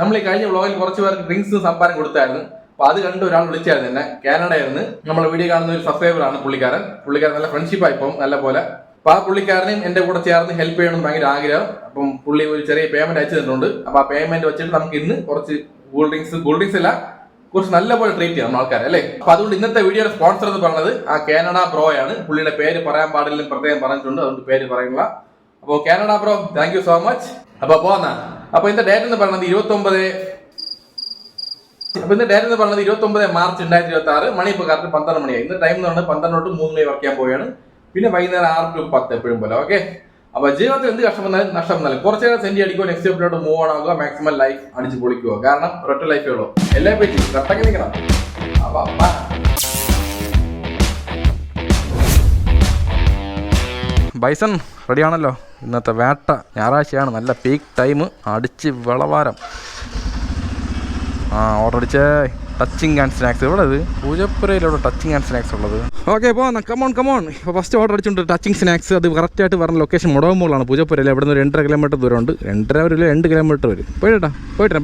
നമ്മൾ ഈ കഴിഞ്ഞ വ്ളോഗിൽ കുറച്ച് പേർക്ക് ഡ്രിങ്ക്സ് സമ്മാനം കൊടുത്തായിരുന്നു. അപ്പൊ അത് കണ്ട് ഒരാൾ വിളിച്ചായിരുന്നു എന്നെ. കാനഡയായിരുന്നു. നമ്മളെ വീഡിയോ കാണുന്ന ഒരു സബ്സ്ക്രൈബറാണ് പുള്ളിക്കാരൻ നല്ല ഫ്രണ്ട്ഷിപ്പായി ഇപ്പം നല്ല പോലെ. അപ്പൊ ആ പുള്ളിക്കാരനെയും എന്റെ കൂടെ ചേർന്ന് ഹെൽപ്പ് ചെയ്യണം ഭയങ്കര ആഗ്രഹം. അപ്പം പുള്ളി ഒരു ചെറിയ പേയ്മെന്റ് അയച്ചു തന്നിട്ടുണ്ട്. അപ്പൊ ആ പേയ്മെന്റ് വെച്ചിട്ട് നമുക്ക് ഇന്ന് കുറച്ച് കൂൾ ഡ്രിങ്ക്സ് അല്ല, കുറച്ച് നല്ല പോലെ ട്രീറ്റ് ചെയ്യാം നമ്മൾ ആൾക്കാരെ, അല്ലേ? അപ്പൊ അതുകൊണ്ട് ഇന്നത്തെ വീഡിയോയുടെ സ്പോൺസർ എന്ന് പറഞ്ഞത് ആ കാനഡ ബ്രോ ആണ്. പുള്ളിയുടെ പേര് പറയാൻ പാടില്ലെന്ന് പ്രത്യേകം പറഞ്ഞിട്ടുണ്ട്, അതുകൊണ്ട് പേര് പറയുന്നില്ല. അപ്പോൾ Canada bro, thank you so much. അപ്പൊ പോന്നാ. അപ്പൊ ഇന്നത്തെ ഡേറ്റ് എന്ന് പറയുന്നത് 29 മാർച്ച് 2026. മണി ഇപ്പൊ കറക്റ്റ് 12 മണിയായി. ഇന്ന് ടൈം എന്ന് പറഞ്ഞാൽ 12 തൊട്ട് 3 മണി വർക്ക് ചെയ്യാൻ പോവുകയാണ്. പിന്നെ വൈകുന്നേരം 6 to 10 എപ്പോഴും പോലെ. ഓക്കെ, അപ്പൊ ജീവിതത്തിൽ എന്ത് കഷ്ടം വന്നാലും നഷ്ടം വന്നാലും കുറച്ചു നേരം സെൻഡ് അടിക്കുക, നെക്സ്റ്റ് സ്റ്റെപ്പിലോട്ട് മൂവ് ഓൺ ആകുക, മാക്സിമം ലൈഫ് അടിച്ച് പൊളിക്കുക. കാരണം ഒരൊറ്റ ലൈഫേ ഉള്ളൂ. എല്ലാം പറ്റി കട്ടക്ക് നിൽക്കണം. ബൈസൺ റെഡിയാണല്ലോ. ഇന്നത്തെ വേട്ട ഞായറാഴ്ചയാണ്, നല്ല പീക്ക് ടൈം, അടിച്ച് വിളവാരം. ഓർഡർ അടിച്ചേ. ടച്ചിങ് ആൻഡ് സ്നാക്സ് ഇവിടെ പൂജപ്പുരയിലൂടെ ടച്ചിങ് ആൻഡ് സ്നാക്സ് ഉള്ളത്. ഓക്കെ, പോകാം. കമോൺ. ഇപ്പോൾ ഫസ്റ്റ് ഓർഡർ അടിച്ചിട്ടുണ്ട് ടച്ചിങ് സ്നാക്സ്. അത് കറക്റ്റായിട്ട് പറഞ്ഞ ലൊക്കേഷൻ മുടവുമ്പോഴാണ് പൂജപ്പുരയിൽ. ഇവിടെ നിന്ന് 2.5 കിലോമീറ്റർ ദൂരമുണ്ട്. 2 കിലോമീറ്റർ വരും. പോയിട്ടാ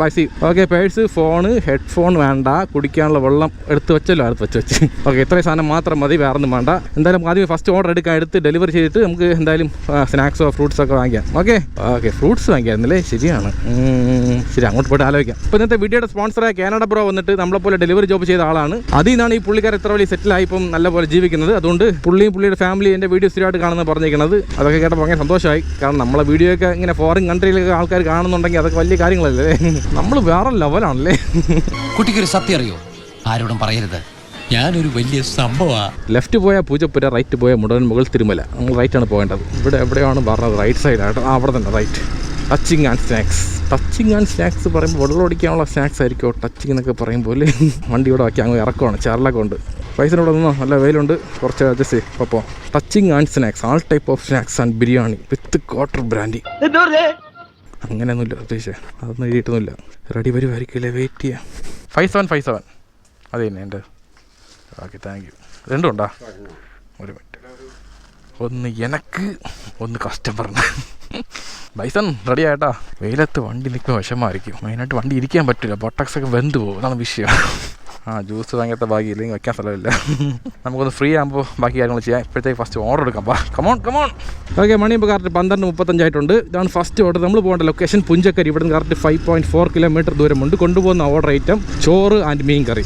bye. See. Okay, purse, phone, headphone വേണ്ട. കുടിക്കാനുള്ള വെള്ളം എടുത്ത് വെച്ചല്ലോ, വെച്ച്. ഓക്കെ, ഇത്രയും സാധനം മാത്രം മതി, വേറെ ഒന്നും വേണ്ട. എന്തായാലും ആദ്യം ഫസ്റ്റ് ഓർഡർ എടുത്ത് ഡെലിവറി ചെയ്തിട്ട് നമുക്ക് എന്തായാലും സ്നാക്സോ ഫ്രൂട്ട്സോ ഒക്കെ വാങ്ങിക്കാം. ഓക്കെ, ഫ്രൂട്ട്സ് വാങ്ങിക്കായിരുന്നല്ലേ? ശരിയാണ്. ശരി, അങ്ങോട്ട് പോയിട്ട് ആലോചിക്കാം. ഇപ്പോൾ ഇന്നത്തെ വീഡിയോയുടെ സ്പോൺസറായ കാനഡ ബ്രോ വന്നിട്ട് നമ്മളെപ്പോലെ ഡെലിവറി ജോബ് ചെയ്ത ആളാണ്. അതിൽ നിന്നാണ് ഈ പുള്ളിക്കാർ എത്ര വലിയ സെറ്റിലായി ഇപ്പം നല്ലപോലെ ജീവിക്കുന്നത്. അതുകൊണ്ട് പുള്ളിയുടെ ഫാമിലി എൻ്റെ വീഡിയോ സ്ഥിരമായിട്ട് കാണുന്ന പറഞ്ഞിരിക്കുന്നത്. അതൊക്കെ കേട്ടപ്പോൾ ഭയങ്കര സന്തോഷമായി. കാരണം നമ്മളെ വീഡിയോ ഒക്കെ ഇങ്ങനെ ഫോറിൻ കൺട്രിയിലൊക്കെ ആൾക്കാർ കാണുന്നുണ്ടെങ്കിൽ അതൊക്കെ വലിയ കാര്യങ്ങളല്ലേ. നമ്മൾ വേറെ ലെവലാണല്ലേ. കുട്ടിക്കൊരു സത്യം അറിയോ? ആരോടും പറയരുത്, ഞാനൊരു വലിയ സംഭവമാണ്. ലെഫ്റ്റ് പോയാൽ പൂജപ്പുര, റൈറ്റ് പോയാൽ മുകൾ തിരുമല. നമ്മൾ റൈറ്റാണ് പോകേണ്ടത്. ഇവിടെ എവിടെയാണ് പറഞ്ഞത്? റൈറ്റ് സൈഡായിട്ട്. അവിടെ തന്നെ റൈറ്റ്. ടച്ചിങ് ആൻഡ് സ്നാക്സ് പറയുമ്പോൾ വെള്ളം ഒടിക്കാനുള്ള സ്നാക്സ് ആയിരിക്കും ടച്ചിങ് എന്നൊക്കെ പറയുമ്പോൾ. വണ്ടി ഇവിടെ വയ്ക്കാം, അങ്ങ് ഇറക്കമാണ്. ചാർലൊക്കെ ഉണ്ട്. പൈസനോട് നിന്നോ, നല്ല വെയിലുണ്ട്, കുറച്ച് അഡ്ജസ്റ്റ് ചെയ്യും. അപ്പോൾ touching and snacks, all type of snacks and biryani with quarter brandy. അങ്ങനെയൊന്നുമില്ല ഉദ്ദേശിച്ചേ, അതൊന്നും എഴുതിയിട്ടൊന്നുമില്ല. റെഡി വരുമായിരിക്കില്ലേ? വെയിറ്റ് ചെയ്യാം. 5757 അത് തന്നെ എൻ്റെ. Okay, thank you. രണ്ടും ഉണ്ടോ? ഒരു മിനിറ്റ്. ഒന്ന് എനക്ക്, ഒന്ന് കസ്റ്റമറിന്. ബൈസൺ റെഡി ആയിട്ടാ. വെയിലത്ത് വണ്ടി നിൽക്കുമ്പോൾ വിഷമമായിരിക്കും. മെയിനായിട്ട് വണ്ടി ഇരിക്കാൻ പറ്റില്ല, ബൊട്ടക്സൊക്കെ വെന്ത് പോകും. അതാണ് വിഷയം. ജ്യൂസ് വാങ്ങിയത്തെ ബാക്കി ഇല്ലെങ്കിൽ വയ്ക്കാൻ സ്ഥലമില്ല. നമുക്കൊന്ന് ഫ്രീ ആകുമ്പോൾ ബാക്കി കാര്യങ്ങൾ ചെയ്യാം. ഇപ്പോഴത്തേക്ക് ഫസ്റ്റ് ഓർഡർ എടുക്കാം. കമോൺ. ഓക്കെ, മണി ഇപ്പോൾ കറക്റ്റ് 12:35 ആയിട്ടുണ്ട്. ഇതാണ് ഫസ്റ്റ് ഓർഡർ. നമ്മൾ പോകേണ്ട ലൊക്കേഷൻ പുഞ്ചക്കരി. ഇവിടെ നിന്ന് കറക്റ്റ് 5.4 കിലോമീറ്റർ ദൂരമുണ്ട്. കൊണ്ടുപോകുന്ന ഓർഡർ ഐറ്റം ചോറ് ആൻഡ് മീൻ കറി.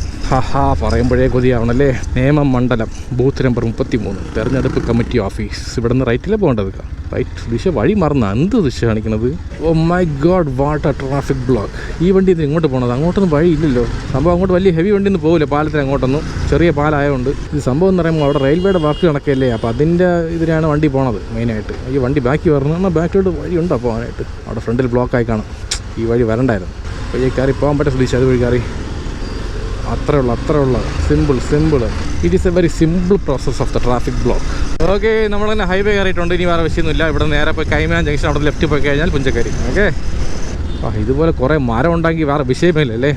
പറയുമ്പോഴേ കൊതിയാവണല്ലേ. നേമം മണ്ഡലം, ബൂത്ത് നമ്പർ 33, തെരഞ്ഞെടുപ്പ് കമ്മിറ്റി ഓഫീസ്. ഇവിടെ നിന്ന് റൈറ്റിലേ പോകേണ്ടത്. റൈറ്റ് ദിശ വഴി മറന്ന എന്ത് ദിശ കാണിക്കണത്? Oh my God, what a traffic block. ഈ വണ്ടി ഇത് ഇങ്ങോട്ട് പോകണത്, അങ്ങോട്ടൊന്നും വഴി ഇല്ലല്ലോ. സംഭവം അങ്ങോട്ട് വലിയ ഹെവി വണ്ടി ഒന്നും പോകില്ല പാലത്തിന് അങ്ങോട്ടൊന്നും. ചെറിയ പാലായതുകൊണ്ട് ഇത് സംഭവം എന്ന് പറയുമ്പോൾ അവിടെ റെയിൽവേയുടെ വർക്ക് കണക്കല്ലേ. അപ്പോൾ അതിൻ്റെ ഇതിനാണ് വണ്ടി പോണത് മെയിനായിട്ട്. ഈ വണ്ടി ബാക്കി വരണം. എന്നാൽ ബാക്കിലോട്ട് വഴി ഉണ്ടോ പോകാനായിട്ട്? അവിടെ ഫ്രണ്ടിൽ ബ്ലോക്കായി കാണും. ഈ വഴി വരണ്ടായിരുന്നു. അപ്പോൾ ഈ കയറി പോകാൻ പറ്റും. ശ്രദ്ധിച്ചു, അത് വഴി കയറി. അത്രേ ഉള്ളൂ. Simple. It is A very simple process of the traffic block. Okay, നമ്മൾ തന്നെ ഹൈവേ കയറിയിട്ടുണ്ട്. ഇനി വേറെ വിഷയമൊന്നുമില്ല. ഇവിടെ നേരെ പോയി കൈമാൻ ജംഗ്ഷൻ, അവിടെ ലെഫ്റ്റ് പോയി കഴിഞ്ഞാൽ പുഞ്ചക്കരി. ഓക്കെ, ഇതുപോലെ കുറേ മരം ഉണ്ടെങ്കിൽ വേറെ വിഷയമില്ല അല്ലേ.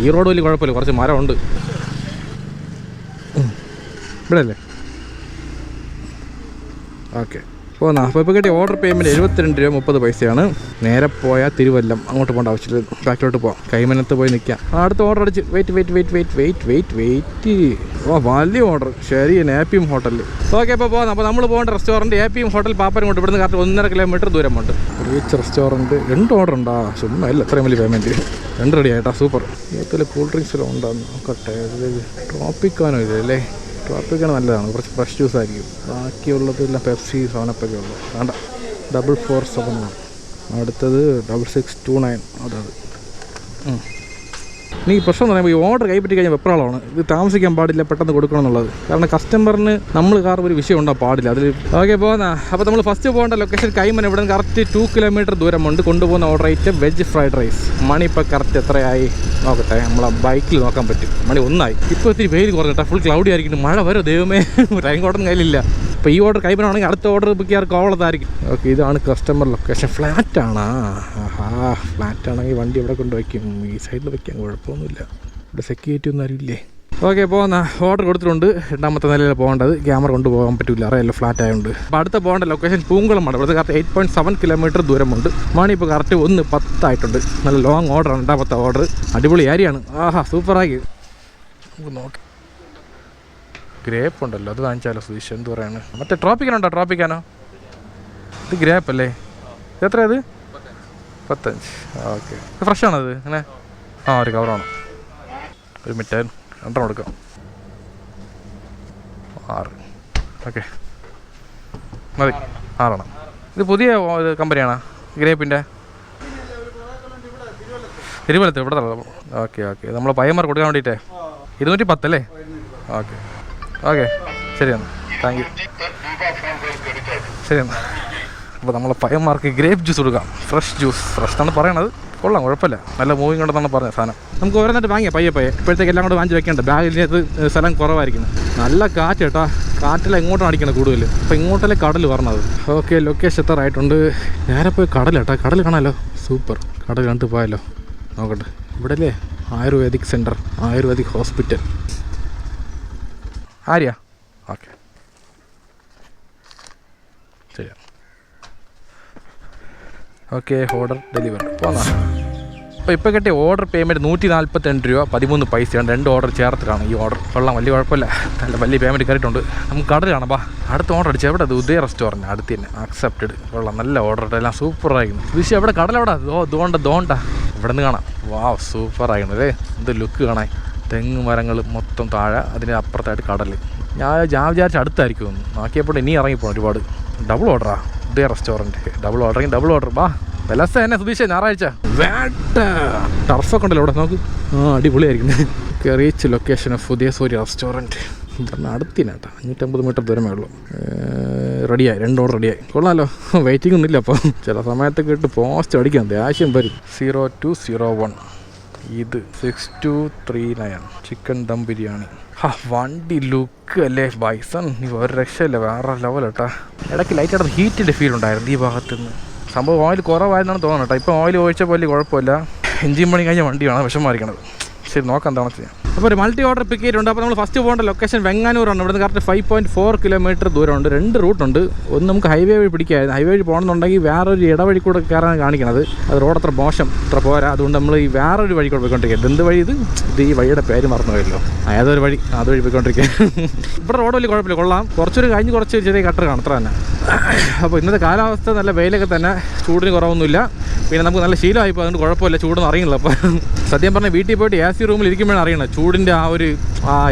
ഈ റോഡ് വലിയ കുഴപ്പമില്ല, കുറച്ച് മരമുണ്ട് ഇവിടെ അല്ലേ. ഓക്കെ, അപ്പോൾ കിട്ടിയ ഓർഡർ പേയ്മെൻറ്റ് 72 രൂപ 30 പൈസയാണ്. നേരെ പോയാൽ തിരുവല്ലം, അങ്ങോട്ട് പോകേണ്ട ആവശ്യമില്ല. ബാക്കിലോട്ട് പോകാം. കൈമനത്ത് പോയി നിൽക്കാം. അടുത്ത ഓർഡർ അടിച്ച് വെയിറ്റ്. വലിയ ഓർഡർ. ശരി, APM ഹോട്ടലിൽ. ഓക്കെ, അപ്പോൾ പോകാം. അപ്പോൾ നമ്മൾ പോകേണ്ട റെസ്റ്റോറൻറ്റ് APM ഹോട്ടൽ പാപ്പനംകോട്ട്. ഇവിടുന്ന് കറക്റ്റ് 1.5 കിലോമീറ്റർ ദൂരമുണ്ട്. Reach restaurant. 2 ഓർഡർ ഉണ്ടാ? ചുമ്മാ അല്ല, എത്രയും വലിയ പേയ്മെൻറ്റ്. 2 റെഡി ആയിട്ടാ. സൂപ്പർ. ഇതിൽ കൂൾ ഡ്രിങ്ക്സിലും ഉണ്ടാകുന്നു. നോക്കട്ടെ. ട്രോപ്പിക്കാനോ ഇല്ലേ? ട്രോപ്പിക്കാണ് നല്ലതാണ്. കുറച്ച് ഫ്രഷ് ജ്യൂസ് ആയിരിക്കും. ബാക്കിയുള്ളതെല്ലാം പെപ്സി, 7up ഉള്ളു. വേണ്ട. 4471. അടുത്തത് 6629. അത് എനിക്ക് പ്രശ്നം എന്ന് പറയുമ്പോൾ ഈ ഓർഡർ കൈപ്പറ്റി കഴിഞ്ഞാൽ വെപ്രാളമാണ്. ഇത് താമസിക്കാൻ പാടില്ല, പെട്ടെന്ന് കൊടുക്കണം എന്നുള്ളത്. കാരണം കസ്റ്റമറിന് നമ്മൾ ഒരു വിഷയം ഉണ്ടാകാൻ പാടില്ല അതിൽ. ഓക്കെ, പോകുന്ന. അപ്പോൾ നമ്മൾ ഫസ്റ്റ് പോകേണ്ട ലൊക്കേഷൻ കൈമൻ. ഇവിടെ നിന്ന് കറക്റ്റ് 2 കിലോമീറ്റർ ദൂരമുണ്ട്. കൊണ്ടുപോകുന്ന order item veg fried rice. Money ഇപ്പോൾ കറക്റ്റ് എത്രയായി നോക്കട്ടെ. നമ്മളെ ബൈക്കിൽ നോക്കാൻ പറ്റും. മണി 1 ആയി. ഇപ്പോൾ ഇത്തിരി വെയിൽ കുറഞ്ഞിട്ടാ. ഫുൾ ക്ലൗഡി ആയിരിക്കും. മഴ വരും ദൈവമേ. റെയിൻ കോട്ടൊന്നും കയ്യിലില്ല. അപ്പോൾ ഈ ഓർഡർ കൈമനാണെങ്കിൽ അടുത്ത ഓർഡർ ബുക്ക് ചെയ്യാറ് കോവളത്തായിരിക്കും. ഓക്കെ, ഇതാണ് കസ്റ്റമർ ലൊക്കേഷൻ. ഫ്ലാറ്റാണ്. ഫ്ലാറ്റാണെങ്കിൽ വണ്ടി ഇവിടെ കൊണ്ട് വയ്ക്കും. ഈ സൈഡിൽ വയ്ക്കാൻ കുഴപ്പമൊന്നുമില്ല. ഇവിടെ സെക്യൂരിറ്റി ഒന്നും അറിയില്ലേ. ഓക്കെ പോകുന്ന ഓർഡർ കൊടുത്തിട്ടുണ്ട്. രണ്ടാമത്തെ നിലയിൽ പോകേണ്ടത്. ക്യാമറ കൊണ്ടുപോകാൻ പറ്റില്ല, അറിയാമല്ലോ ഫ്ലാറ്റ് ആയതുകൊണ്ട്. അപ്പോൾ അടുത്ത പോകേണ്ട ലൊക്കേഷൻ പൂങ്കുളമാണ്. ഇവിടുത്തെ കറക്റ്റ് 8.7 കിലോമീറ്റർ ദൂരമുണ്ട്. മണി ഇപ്പോൾ കറക്റ്റ് 1:10 നല്ല ലോങ് ഓർഡറാണ്. രണ്ടാമത്തെ ഓർഡർ അടിപൊളി ഏരിയയാണ്. ആഹാ സൂപ്പറാക്കി. നമുക്ക് നോക്കി ഗ്രേപ്പ് ഉണ്ടല്ലോ, അത് വാങ്ങിച്ചാലോ സുധീഷ്? എന്ത് പറയാണ്? മറ്റേ ട്രോപ്പിക്കാനുണ്ടോ? ട്രോപ്പിക്കാനോ? ഇത് ഗ്രേപ്പ് അല്ലേ? എത്ര അത്? 15. ഓക്കെ, ഫ്രഷ് ആണത് അങ്ങനെ? ആ ഒരു കവറാണ്. ഒരു മിനിറ്റ്, 2 കൊടുക്കാം. 6. ഓക്കെ മതി, 6. ഇത് പുതിയ കമ്പനിയാണോ ഗ്രേപ്പിൻ്റെ? തിരുവനന്തപുരത്ത് ഇവിടെ തരാം. ഓക്കെ ഓക്കെ, നമ്മൾ പയ്യന്മാർ കൊടുക്കാൻ വേണ്ടിയിട്ടേ. 210 അല്ലേ? ഓക്കെ ഓക്കെ, ശരിയാണ്, താങ്ക് യു. ശരിയാണ്. അപ്പോൾ നമ്മളെ പയ്യന്മാർക്ക് ഗ്രേപ്പ് ജ്യൂസ് കൊടുക്കാം. ഫ്രഷ് ജ്യൂസ്, ഫ്രഷ് എന്നാണ് പറയണത്. കൊള്ളാം, കുഴപ്പമില്ല, നല്ല മൂവിങ് ഉണ്ടെന്നാണ് പറഞ്ഞത് സാധനം. നമുക്ക് ഓരോന്നിട്ട് വാങ്ങിയാൽ പയ്യെ ഇപ്പോഴത്തേക്ക് എല്ലാം കൂടെ വാങ്ങിച്ച് വെക്കേണ്ട. ബാഗിനകത്ത് സ്ഥലം കുറവായിരിക്കുന്നു. നല്ല കാറ്റ് കേട്ടോ, കാറ്റിൽ എങ്ങോട്ടും അടിക്കണം കൂടുതൽ. അപ്പോൾ ഇങ്ങോട്ടല്ലേ കടൽ പറഞ്ഞത്. ഓക്കെ, ലൊക്കേഷൻ എത്താറായിട്ടുണ്ട്. നേരെ പോയി കടൽ കേട്ടോ, കടൽ കാണാമല്ലോ. സൂപ്പർ, കടൽ കണ്ടിട്ട് പോയാലോ. നോക്കട്ടെ, ഇവിടെ അല്ലേ ayurvedic centre, ayurvedic hospital. Arya? Okay ശരിയാണ്. ഓക്കെ, ഓർഡർ ഡെലിവറി പോന്നാ. അപ്പോൾ ഇപ്പോൾ കിട്ടിയ ഓർഡർ പേയ്മെൻറ്റ് 142 രൂപ 13 പൈസയാണ്. 2 ഓർഡർ ചേർത്തിട്ടാണ് ഈ ഓർഡർ. കൊള്ളാം, വലിയ കുഴപ്പമില്ല, നല്ല വലിയ പേയ്മെൻറ്റ് കയറിയിട്ടുണ്ട്. നമുക്ക് കടൽ കാണാം. ബാ, അടുത്ത ഓർഡർ അടിച്ചു. എവിടെ? അത് ഉദയ റെസ്റ്റോറൻറ്റ് അടുത്ത് തന്നെ. അക്സെപ്റ്റഡ്. കൊള്ളാം, നല്ല ഓർഡർ, എല്ലാം സൂപ്പറായിരുന്നു. വിഷയം എവിടെ? കടലെവിടെ? ദോണ്ട ഇവിടെ നിന്ന് കാണാം. വാവ്, സൂപ്പറായിരുന്നു അല്ലേ? എന്ത് ലുക്ക് കാണാൻ. തെങ്ങ് മരങ്ങൾ മൊത്തം താഴെ, അതിന് അപ്പുറത്തായിട്ട് കടൽ. ഞാൻ വിചാരിച്ച അടുത്തായിരിക്കും. നോക്കിയപ്പോൾ ഇനി ഇറങ്ങിപ്പോണം ഒരുപാട്. ഡബിൾ ഓർഡറാ ഉദയ റെസ്റ്റോറൻറ്റ്. Double order. ബാ, വിലസ തന്നെ സുധീഷ്. ഞായറാഴ്ച വേട്ട ടർഫൊക്കെ ഉണ്ടല്ലോ ഇവിടെ, നോക്ക്. അടിപൊളിയായിരിക്കും. Reach location of Udayasurya restaurant. പറഞ്ഞാൽ അടുത്തിനാട്ടാ, 550 മീറ്റർ ദൂരമേ ഉള്ളൂ. റെഡിയായി, 2 ഓർഡർ റെഡിയായി. കൊള്ളാമല്ലോ, വെയിറ്റിംഗ് ഒന്നുമില്ല. അപ്പോൾ ചില സമയത്തൊക്കെ ഇട്ട് പോസ്റ്റ് അടിക്കാം, ദേഷ്യം വരും. 0201. ഇത് 6239 ചിക്കൻ ദം ബിരിയാണി. വണ്ടി ലുക്ക് അല്ലേ ബൈസൺ, നീ ഒരു രക്ഷയില്ല, വേറെ ലെവൽ കേട്ടാ. ഇടയ്ക്ക് ലൈറ്റ് ആയിട്ട് ഹീറ്റിൻ്റെ ഫീൽ ഉണ്ടായിരുന്നു ഈ ഭാഗത്തു നിന്ന്. സംഭവം ഓയിൽ കുറവായിരുന്നാണ് തോന്നുന്നത് കേട്ടോ. ഇപ്പോൾ ഓയിൽ ഒഴിച്ചപ്പോൾ വലിയ കുഴപ്പമില്ല. എഞ്ചിൻ പണി കഴിഞ്ഞ വണ്ടിയാണ് വിഷമമായിരിക്കണത്. ശരി, നോക്കാം എന്താണ് ചെയ്യാം. അപ്പോൾ ഒരു മൾട്ടി ഓർഡർ പിക്ക് ചെയ്തിട്ടുണ്ട്. അപ്പോൾ നമ്മൾ ഫസ്റ്റ് പോകേണ്ട ലൊക്കേഷൻ വെങ്ങാനൂരാണ്. ഇവിടുന്ന് കറക്റ്റ് 5.4 കിലോമീറ്റർ ദൂരമുണ്ട്. 2 റൂട്ടുണ്ട്. ഒന്ന് നമുക്ക് ഹൈവേ വഴി പിടിക്കാമായിരുന്നു. ഹൈവേ വഴി പോകണമെന്നുണ്ടെങ്കിൽ വേറൊരു ഇടവഴി കൂടെ കയറാൻ കാണിക്കണത്. അത് റോഡ് അത്ര മോശം, അത്ര പോരാ. അതുകൊണ്ട് നമ്മൾ ഈ വേറൊരു വഴി കൂടെ പോയിക്കൊണ്ടിരിക്കുക. എന്ത് വഴി ഇത്? ഈ വഴിയുടെ പേര് മറന്നു പോയല്ലോ. ഏതൊരു വഴി, അതുവഴി പോയിക്കൊണ്ടിരിക്കുക. ഇവിടെ റോഡ് വലിയ കുഴപ്പമില്ല, കൊള്ളാം. കുറച്ച് ചെറിയ കട്ടർ കാണും, അത്ര തന്നെ. അപ്പോൾ ഇന്നത്തെ കാലാവസ്ഥ നല്ല വെയിലൊക്കെ തന്നെ, ചൂടിന് കുറവൊന്നുമില്ല. പിന്നെ നമുക്ക് നല്ല ശീലമായിപ്പോൾ, അതുകൊണ്ട് കുഴപ്പമില്ല, ചൂടൊന്നും അറിയില്ല. അപ്പോൾ സത്യം പറഞ്ഞാൽ വീട്ടിൽ പോയിട്ട് AC റൂമിൽ ഇരിക്കുമ്പോഴാണ് അറിയണത് ചൂടിൻ്റെ ആ ഒരു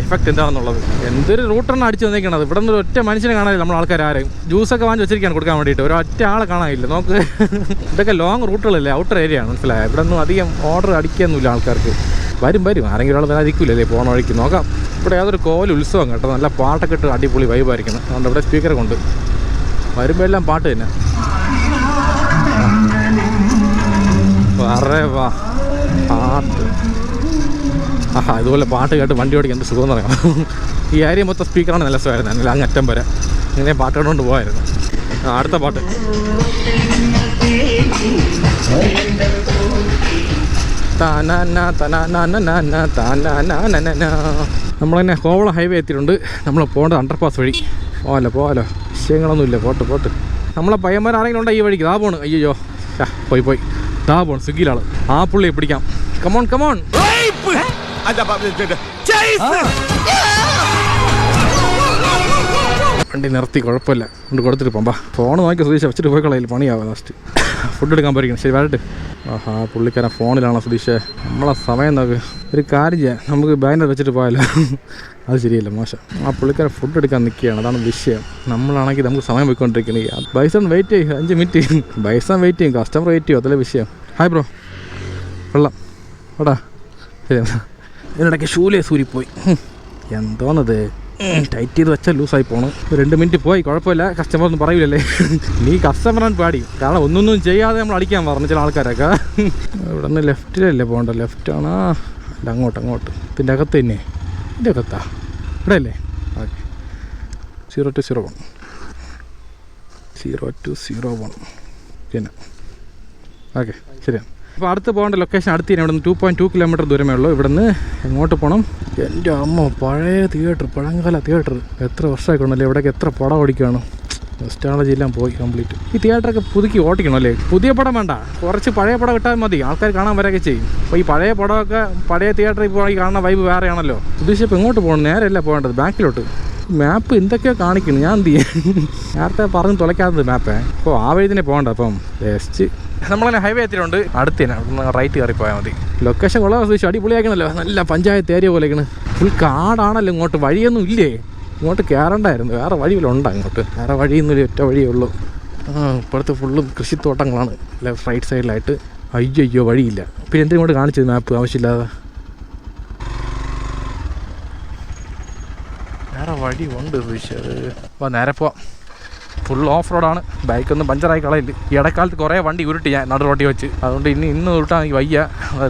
എഫക്റ്റ് എന്താണെന്നുള്ളത്. എന്തൊരു റൂട്ടാണ് അടിച്ച് വന്നേക്കണത്. ഇവിടെ നിന്ന് ഒറ്റ മനുഷ്യനെ കാണാനില്ല. നമ്മൾ ആൾക്കാർ ആരെയും ജ്യൂസൊക്കെ വാങ്ങി വെച്ചിരിക്കുകയാണ് കൊടുക്കാൻ വേണ്ടിയിട്ട്. ഒറ്റ ആളെ കാണാനില്ല. നോക്ക്, ഇതൊക്കെ ലോങ് റൂട്ടുകളല്ലേ, ഔട്ടർ ഏരിയ ആണ്, മനസ്സിലായോ? ഇവിടെ ഒന്നും അധികം ഓർഡർ അടിക്കൊന്നുമില്ല ആൾക്കാർക്ക്. വരും ആരെങ്കിലും ഒരാൾ വരാതിരിക്കില്ലല്ലേ പോണ വഴിക്ക്. നോക്കാം, ഇവിടെ യാതൊരു കോല ഉത്സവം കേട്ടോ. നല്ല പാട്ടൊക്കെ ഇട്ട് അടിപൊളി വൈബായിരിക്കണം. അതുകൊണ്ട് ഇവിടെ സ്പീക്കർ കൊണ്ട് വരുമ്പോൾ എല്ലാം പാട്ട് തന്നെ. വാ പാട്ട്. ഇതുപോലെ പാട്ട് കേട്ട് വണ്ടി ഓടിക്കാൻ എന്ത് സുഖം പറയാം. ഈ ഏരിയ മൊത്തം സ്പീക്കറാണ്, നല്ല സുഖമായിരുന്നു. അല്ലെങ്കിൽ അങ്ങ് അറ്റം വരെ ഇങ്ങനെ പാട്ട് കേട്ടുകൊണ്ട് പോകായിരുന്നു. അടുത്ത പാട്ട് നമ്മളെന്നെ കോവളം ഹൈവേ എത്തിയിട്ടുണ്ട്. നമ്മൾ പോകേണ്ടത് അണ്ടർപാസ് വഴി. പോകാലോ, വിഷയങ്ങളൊന്നുമില്ല. പോട്ട് നമ്മളെ പയ്യന്മാരാരെങ്കിലും ഉണ്ടോ ഈ വഴിക്ക്? ദാ പോണ്. അയ്യോ, പോയി ദാ പോണ്. സ്വിഗ്ഗിയിലാണ്. ആ പുള്ളിയെ പിടിക്കാം. കമോൺ. വണ്ടി നിർത്തി, കുഴപ്പമില്ല, കൊണ്ട് കൊടുത്തിട്ട് പോകാം. ഫോൺ നോക്കി സുധീഷ് വെച്ചിട്ട് പോയി കളയിൽ പണിയാവും ലാസ്റ്റ്. ഫുഡ് എടുക്കാൻ പോയിരിക്കണം. ശരി, വരട്ടെ. പുള്ളിക്കാരൻ ഫോണിലാണോ സുധീഷ്? നമ്മളെ സമയം നോക്ക്. ഒരു കാര്യം ചെയ്യാം, നമുക്ക് ബാനർ വെച്ചിട്ട് പോയാലോ? അത് ശരിയല്ല, മോശം. പുള്ളിക്കാരൻ ഫുഡ് എടുക്കാൻ നിൽക്കുകയാണ്, അതാണ് വിഷയം. നമ്മളാണെങ്കിൽ നമുക്ക് സമയം പോയിക്കൊണ്ടിരിക്കുന്നത്. ബൈസൺ വെയിറ്റ് ചെയ്യും, 5 മിനിറ്റ്. ബൈസൺ വെയിറ്റ് ചെയ്യും, കസ്റ്റമർ വെയിറ്റ് ചെയ്യും, അതല്ലേ വിഷയം. ഹായ് ബ്രോ, വെള്ളം എടാ. ശരി, ഇതിനിടയ്ക്ക് ഷൂലേ സൂരിപ്പോയി. എന്തോന്നത്, ടൈറ്റ് ചെയ്ത് വെച്ചാൽ ലൂസായി പോകണം. 2 മിനിറ്റ് പോയി, കുഴപ്പമില്ല. കസ്റ്റമർ ഒന്നും പറയൂലല്ലേ. നീ കസ്റ്റമറാണ് പാടി. കാരണം ഒന്നൊന്നും ചെയ്യാതെ നമ്മൾ അടിക്കാൻ പറഞ്ഞു ചില ആൾക്കാരൊക്കെ. ഇവിടെ നിന്ന് ലെഫ്റ്റിലല്ലേ പോകണ്ട? ലെഫ്റ്റാണ്. അല്ല, അങ്ങോട്ട്. ഇതിൻ്റെ അകത്ത് തന്നെ. ഇതിൻ്റെ അകത്താ? ഇവിടെ അല്ലേ? ഓക്കെ. 0201. 0201 പിന്നെ ഓക്കെ, ശരിയാണ്. അപ്പോൾ അടുത്ത് പോകേണ്ട ലൊക്കേഷൻ അടുത്ത് തന്നെ. ഇവിടെ നിന്ന് 2.2 കിലോമീറ്റർ ദൂരമേ ഉള്ളൂ. ഇവിടെ നിന്ന് എങ്ങോട്ട് പോകണം? എൻ്റെ അമ്മ, പഴയ തിയേറ്റർ, പഴങ്കല തിയേറ്റർ. എത്ര വർഷമായിക്കൊണ്ടല്ലേ ഇവിടേക്ക് എത്ര പടം ഓടിക്കുകയാണ്. നെസ്റ്റോളജി എല്ലാം പോയി കംപ്ലീറ്റ്. ഈ തിയേറ്ററൊക്കെ പുതുക്കി ഓടിക്കണം അല്ലേ? പുതിയ പടം വേണ്ട, കുറച്ച് പഴയ പടം ഇട്ടാൽ മതി, ആൾക്കാർ കാണാൻ വരെയൊക്കെ ചെയ്യും. അപ്പോൾ ഈ പഴയ പടമൊക്കെ പഴയ തിയേറ്ററിൽ പോയി കാണുന്ന വൈബ് വേറെയാണല്ലോ. ഉദ്ദേശിച്ചപ്പോൾ എങ്ങോട്ട് പോകണം? നേരെയല്ല പോകേണ്ടത്, ബാക്കിലോട്ട്. മാപ്പ് എന്തൊക്കെയോ കാണിക്കുന്നു, ഞാൻ എന്ത് ചെയ്യും? നേരത്തെ പറഞ്ഞ് തുലയ്ക്കാത്തത് മാപ്പേ. അപ്പോൾ ആ വഴി തന്നെ പോകണ്ട. അപ്പം ജസ്റ്റ് നമ്മളങ്ങനെ ഹൈവേ എത്തിയിട്ടുണ്ട്. അടുത്ത് തന്നെ അവിടെ നിന്ന് റൈറ്റ് കയറി പോയാൽ മതി. ലൊക്കേഷൻ കൊള്ളാൻ ഉദ്ദേശിച്ചു അടിപൊളിയാക്കണല്ലോ. നല്ല പഞ്ചായത്ത് ഏരിയ പോലെയാണ്. ഫുൾ കാടാണല്ലോ. ഇങ്ങോട്ട് വഴിയൊന്നും ഇല്ലേ? ഇങ്ങോട്ട് കയറണ്ടായിരുന്നു. വേറെ വഴിയില്ല ഉണ്ടോ അങ്ങോട്ട്? വേറെ വഴിയൊന്നുമില്ല, ഒറ്റ വഴിയേ ഉള്ളൂ. ഇപ്പോഴത്തെ ഫുള്ളും കൃഷിത്തോട്ടങ്ങളാണ് ലെഫ്റ്റ് റൈറ്റ് സൈഡിലായിട്ട്. അയ്യോ വഴിയില്ല. പിന്നെ എന്തിനും ഇങ്ങോട്ട് കാണിച്ചത് മാപ്പ് ആവശ്യമില്ലാതെ? വേറെ വഴി ഉണ്ട് ഉദ്ദേശിച്ചത്. അപ്പോൾ നേരെ പോവാം. ഫുൾ ഓഫ് റോഡാണ്. ബൈക്കൊന്നും പഞ്ചറായി കളയില്ല. ഈ ഇടക്കാലത്ത് കുറേ വണ്ടി ഉരുട്ടി ഞാൻ നടു റോട്ടി വെച്ച്. അതുകൊണ്ട് ഇന്ന് ഉരുട്ടാൻ എനിക്ക് വയ്യ.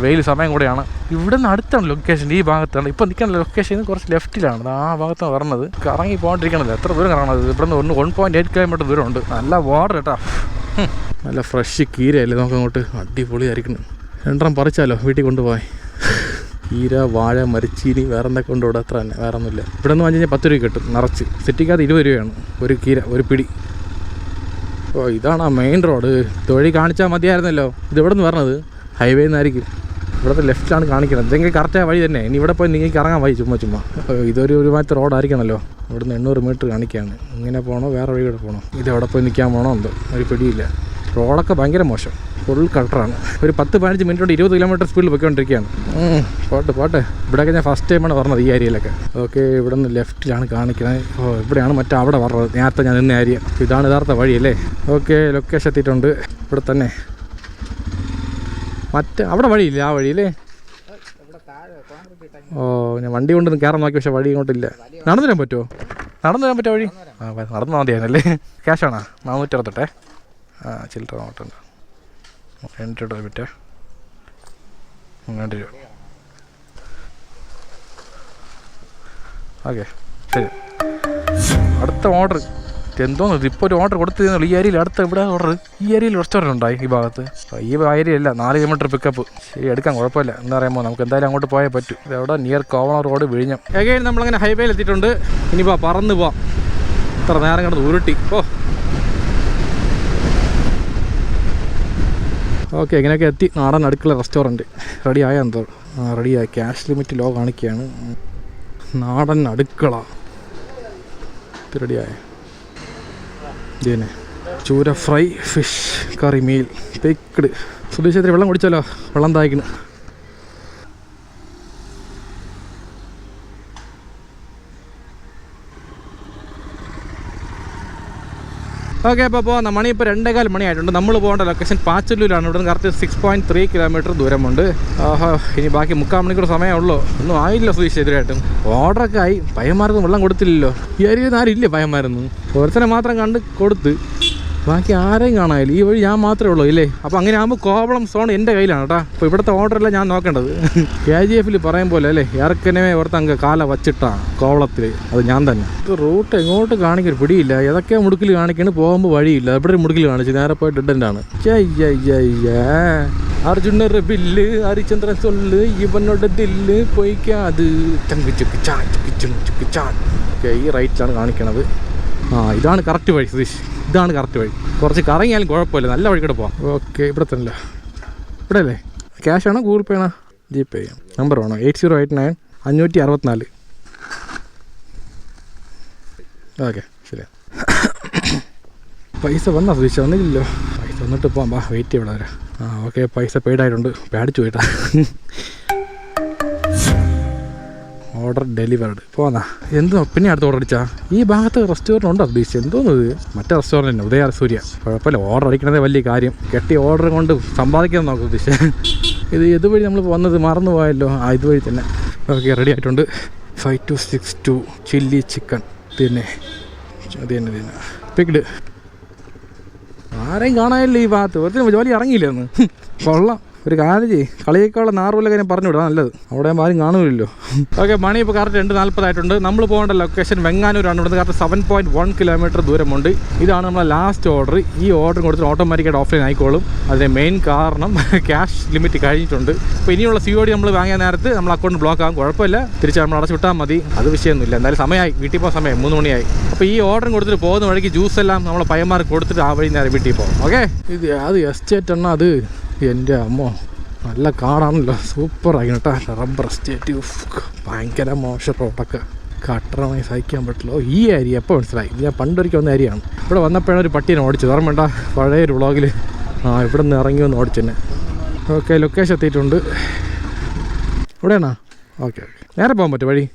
വെയിൽ സമയം കൂടെയാണ്. ഇവിടെ നിന്ന് അടുത്താണ് ലൊക്കേഷൻ. ഈ ഭാഗത്താണ് ഇപ്പോൾ നിൽക്കുന്ന ലൊക്കേഷൻ. കുറച്ച് ലെഫ്റ്റിലാണ്, ആ ഭാഗത്താണ് പറഞ്ഞത്. കറങ്ങി പോകാണ്ടിരിക്കണത്. എത്ര ദൂരം കറങ്ങണത്? ഇവിടെ നിന്ന് 1.8 കിലോമീറ്റർ ദൂരമുണ്ട്. നല്ല വാട്ടർ കേട്ടോ. നല്ല ഫ്രഷ് കീരയല്ലേ നമുക്കങ്ങോട്ട്. അടിപൊളിയായിരിക്കണം. രണ്ടെണ്ണം പറിച്ചാലോ വീട്ടിൽ കൊണ്ടുപോയി. കീര, വാഴ, മരിച്ചീനി, വേറെ എന്തൊക്കെ ഉണ്ട് ഇവിടെ? അത്ര തന്നെ, വേറെ ഒന്നുമില്ല. ഇവിടെ നിന്ന് വാങ്ങിച്ച് കഴിഞ്ഞാൽ 10 രൂപ കിട്ടും നിറച്ച്. സിറ്റിക്കകത്ത് 20 രൂപയാണ് ഒരു കീര, ഒരു പിടി. ഓ, ഇതാണ് ആ മെയിൻ റോഡ്. തൊഴി കാണിച്ചാൽ മതിയായിരുന്നല്ലോ. ഇത് ഇവിടെ നിന്ന് പറഞ്ഞത് ഹൈവേ നിന്നായിരിക്കും. ഇവിടുത്തെ ലെഫ്റ്റിലാണ് കാണിക്കുന്നത്. ഇതെങ്കിൽ കറക്റ്റായ വഴി തന്നെ. ഇനി ഇവിടെ പോയി നിങ്ങൾക്ക് ഇറങ്ങാൻ വഴി ചുമ്മാ. ഇതൊരു മാറ്റം റോഡായിരിക്കണമല്ലോ. ഇവിടുന്ന് 800 മീറ്റർ കാണിക്കുകയാണ്. ഇങ്ങനെ പോകണോ വേറെ വഴി കൂടെ പോകണോ? ഇത് എവിടെ പോയി നിൽക്കാൻ പോകണോ എന്തോ ഒരു പിടിയില്ല. റോഡൊക്കെ ഭയങ്കര മോശം, ഫുൾ കട്ടറാണ്. ഒരു 10-15 മിനിറ്റ് കൊണ്ട് 20 കിലോമീറ്റർ സ്പീഡിൽ പോയിക്കൊണ്ടിരിക്കുകയാണ്. പോട്ടെ. ഇവിടെയൊക്കെ ഞാൻ ഫസ്റ്റ് ടൈമാണ് പറഞ്ഞത്, ഈ ഏരിയയിലൊക്കെ. ഓക്കെ, ഇവിടെ നിന്ന് ലെഫ്റ്റിലാണ് കാണിക്കുന്നത്. ഓ, ഇവിടെയാണ് മറ്റേ അവിടെ പറഞ്ഞത് നേരത്തെ ഞാൻ നിന്ന ഏരിയ. ഇതാണ് യഥാർത്ഥ വഴിയല്ലേ? ഓക്കെ, ലൊക്കേഷൻ എത്തിയിട്ടുണ്ട്. ഇവിടെ തന്നെ മറ്റേ അവിടെ വഴിയില്ല, ആ വഴിയില്ലേ? ഓ, ഞാൻ വണ്ടി കൊണ്ടൊന്ന് കയറാൻ നോക്കി, പക്ഷേ വഴി ഇങ്ങോട്ടില്ല. നടന്നു തരാൻ പറ്റുമോ? നടന്നു തരാൻ പറ്റുമോ വഴി? നടന്നു മതിയായിരുന്നല്ലേ? ക്യാഷാണോ? 468. ചില്ലറ നോട്ടുണ്ട്. 2 രൂപ വിറ്റേ. 2 രൂപ. ഓക്കെ, ശരി. അടുത്ത ഓർഡർ എന്തോന്ന്? ഇപ്പോൾ ഒരു ഓർഡർ കൊടുത്തിരുന്നുള്ളൂ ഈ ഏരിയയിൽ. അടുത്ത ഇവിടെ ഓർഡർ ഈ ഏരിയയിൽ റെസ്റ്റോറൻറ്റ് ഉണ്ടായി ഈ ഭാഗത്ത്. ഈ ഏരിയയല്ല, 4 കിലോമീറ്റർ പിക്കപ്പ്. ശരി, എടുക്കാൻ കുഴപ്പമില്ല. എന്താ പറയുമ്പോൾ നമുക്ക് എന്തായാലും അങ്ങോട്ട് പോയാൽ പറ്റും. ഇതെവിടെ? നിയർ കോവളം റോഡ്, വിഴിഞ്ഞം. എഗെയിൻ നമ്മളങ്ങനെ ഹൈവേയിൽ എത്തിയിട്ടുണ്ട്. ഇനിയിപ്പോൾ പറന്ന് പോവാം. ഇത്ര നേരം കിടന്ന് ഉരുട്ടി. ഓക്കെ, ഇങ്ങനെയൊക്കെ എത്തി. നാടൻ അടുക്കള റെസ്റ്റോറൻറ്റ് റെഡി ആയ എന്തോ? റെഡിയായി. ക്യാഷ് ലിമിറ്റ് ലോ കാണിക്കുകയാണ്. നാടൻ അടുക്കള ഇത് റെഡിയായ. ഇതന്നെ ചൂര fry, fish curry, meal, picked. സുധീഷത്തിൽ വെള്ളം കുടിച്ചാലോ? വെള്ളം തായ്ക്കുന്നു. ഓക്കെ, അപ്പോൾ പോകാം. മണി ഇപ്പോൾ 2:15 മണിയായിട്ടുണ്ട്. നമ്മൾ പോകേണ്ട ലൊക്കേഷൻ പാച്ചല്ലൂരാണ്. ഇവിടെ നിന്ന് കറക്റ്റ് 6.3 കിലോമീറ്റർ ദൂരമുണ്ട്. ഇനി ബാക്കി 3/4 മണിക്കൂർ സമയമുള്ളൂ. ഒന്നും ആയില്ല സുധീഷ്. എതിരായിട്ടും ഓർഡറൊക്കെ ആയി. പയ്യന്മാർക്കും വെള്ളം കൊടുത്തില്ലല്ലോ. ഈ ഏരിയയിൽ ആരും ഇല്ലേ പയ്യന്മാരൊന്നും? ഒരുത്തനെ മാത്രം കണ്ട് കൊടുത്ത്, ബാക്കി ആരെയും കാണാനില്ല. ഈ വഴി ഞാൻ മാത്രമേ ഉള്ളൂ ഇല്ലേ? അപ്പോൾ അങ്ങനെ ആകുമ്പോൾ കോവളം സോൺ എൻ്റെ കയ്യിലാണ് കേട്ടോ. അപ്പോൾ ഇവിടുത്തെ ഓർഡറെല്ലാം ഞാൻ നോക്കേണ്ടത്. KGF പറയും പോലെ അല്ലേ, ഏർക്കനവേ ഓർത്തങ്ങ് കാല വച്ചിട്ടാണ് കോവളത്തിൽ. അത് ഞാൻ തന്നെ. ഇത് റൂട്ട് എങ്ങോട്ട് കാണിക്കൊരു പിടിയില്ല. ഏതൊക്കെ മുടുക്കിൽ കാണിക്കണ്, പോകുമ്പോൾ വഴിയില്ല. എവിടെ ഒരു മുടുക്കിൽ കാണിച്ചു, നേരെ പോയിട്ട് ഡെഡൻ്റാണ്. അർജുനർ ബില്ല്, ഹരിചന്ദ്രൻ സൊല്ല്, ഇവനോട് ദില്ല് പൊയ്ക്കാത് ചങ്ക് ചുക്ക് ചാൻ ചുക്ക് ചുക്ക് ചാൻ. ഓക്കെ, ഈ റൈറ്റിലാണ് കാണിക്കണത്. ഇതാണ് കറക്റ്റ് വഴി സുധീഷ്. ഇതാണ് കറക്റ്റ് വഴി. കുറച്ച് കറങ്ങിയാലും കുഴപ്പമില്ല, നല്ല വഴി കൂടെ പോവാം. ഓക്കെ, ഇവിടെ തന്നെ. ഇവിടെ അല്ലേ? ക്യാഷ് ആണോ ഗൂഗിൾ പേ ആണോ GPay ചെയ്യാം? നമ്പർ വേണോ? 8089 564. ഓക്കെ, ശരി. പൈസ വന്നാ സുധീഷ്? വന്നില്ലല്ലോ. പൈസ വന്നിട്ട് പോകാം. വെയിറ്റ് ചെയ്യണം വരെ. ഓക്കെ, പൈസ പെയ്ഡായിട്ടുണ്ട്. പേടിച്ചു പോയിട്ടാ. Order delivered. പോന്നാ. എന്തോ പിന്നെ അടുത്ത് ഓർഡർ അടിച്ചാൽ ഈ ഭാഗത്ത് റെസ്റ്റോറൻറ്റ് ഉണ്ടോ സുധീഷ്? എന്തോന്നത്? മറ്റേ റെസ്റ്റോറൻറ്റ് തന്നെ, ഉദയ സൂര്യ. കുഴപ്പമില്ല, ഓർഡർ അടിക്കണതേ വലിയ കാര്യം. കെട്ടിയ ഓർഡർ കൊണ്ട് സമ്പാദിക്കാൻ നോക്കും സുധീഷ്. ഇത് ഇതുവഴി നമ്മൾ വന്നത് മറന്നു പോയല്ലോ. ഇതുവഴി തന്നെ. ഓക്കെ, റെഡി ആയിട്ടുണ്ട്. 5262 ചില്ലി ചിക്കൻ. പിന്നെ അത് തന്നെ പിക്ഡ്. ആരെയും കാണാനില്ല ഈ ഭാഗത്ത്. ഒരു ജോലി ഇറങ്ങിയില്ലെന്ന്. കൊള്ളാം. ഒരു കാര്യം ചെയ്യ്, കളിയേക്കാളുള്ള നാറുപോലെ കാര്യം പറഞ്ഞു വിടാം നല്ലത്, അവിടെ ആരും കാണുമില്ലല്ലോ. ഓക്കെ, മണി ഇപ്പോൾ കറക്റ്റ് 2:40 ആയിട്ടുണ്ട്. നമ്മൾ പോകേണ്ട ലൊക്കേഷൻ വെങ്ങാനൂരാണ്. ഇവിടുന്ന് കറക്റ്റ് 7.1 കിലോമീറ്റർ ദൂരമുണ്ട്. ഇതാണ് നമ്മളെ ലാസ്റ്റ് ഓർഡർ. ഈ ഓർഡർ കൊടുത്തിട്ട് ഓട്ടോമാറ്റിക്കായിട്ട് ഓഫ്ലൈൻ ആയിക്കോളും. അതിൻ്റെ മെയിൻ കാരണം ക്യാഷ് ലിമിറ്റ് കഴിഞ്ഞിട്ടുണ്ട്. അപ്പോൾ ഇനിയുള്ള COD നമ്മൾ വാങ്ങിയ നേരത്ത് നമ്മൾ അക്കൗണ്ട് ബ്ലോക്ക് ആകും, കുഴപ്പമില്ല, തിരിച്ച് നമ്മൾ അടച്ചു വിട്ടാൽ മതി, അത് വിഷയമൊന്നുമില്ല. എന്തായാലും സമയമായി, വീട്ടിൽ പോകാൻ സമയം 3 മണിയായി. അപ്പോൾ ഈ ഓർഡർ കൊടുത്തിട്ട് പോകുന്ന വഴിക്ക് ജ്യൂസ് എല്ലാം നമ്മളെ പയ്യന്മാർ കൊടുത്തിട്ട് ആ വഴി നേരെ വീട്ടിൽ പോകും. ഓക്കെ, അത് എസ്റ്റേറ്റ് എണ്ണ, അത് എൻ്റെ അമ്മോ നല്ല കാടാണല്ലോ, സൂപ്പറായി കേട്ടോ. റബ്ബർ എസ്റ്റേറ്റ് ഭയങ്കര മോശം റോഡൊക്കെ, കട്ടറമായി സഹിക്കാൻ പറ്റില്ല. ഈ ഏരിയ എപ്പോൾ മനസ്സിലായി, ഇത് ഞാൻ പണ്ടൊരിക്കൽ വന്ന ഏരിയയാണ്. ഇവിടെ വന്നപ്പോഴാണ് ഒരു പട്ടീനെ ഓടിച്ചത്, ഓർമ്മ വേണ്ട, പഴയൊരു വ്ളോഗിൽ. ഇവിടെ നിന്ന് ഇറങ്ങി വന്ന് ഓടിച്ചെന്നെ. ഓക്കെ, ലൊക്കേഷൻ എത്തിയിട്ടുണ്ട്. ഇവിടെയാണോ? ഓക്കെ, നേരെ പോകാൻ പറ്റും വഴി?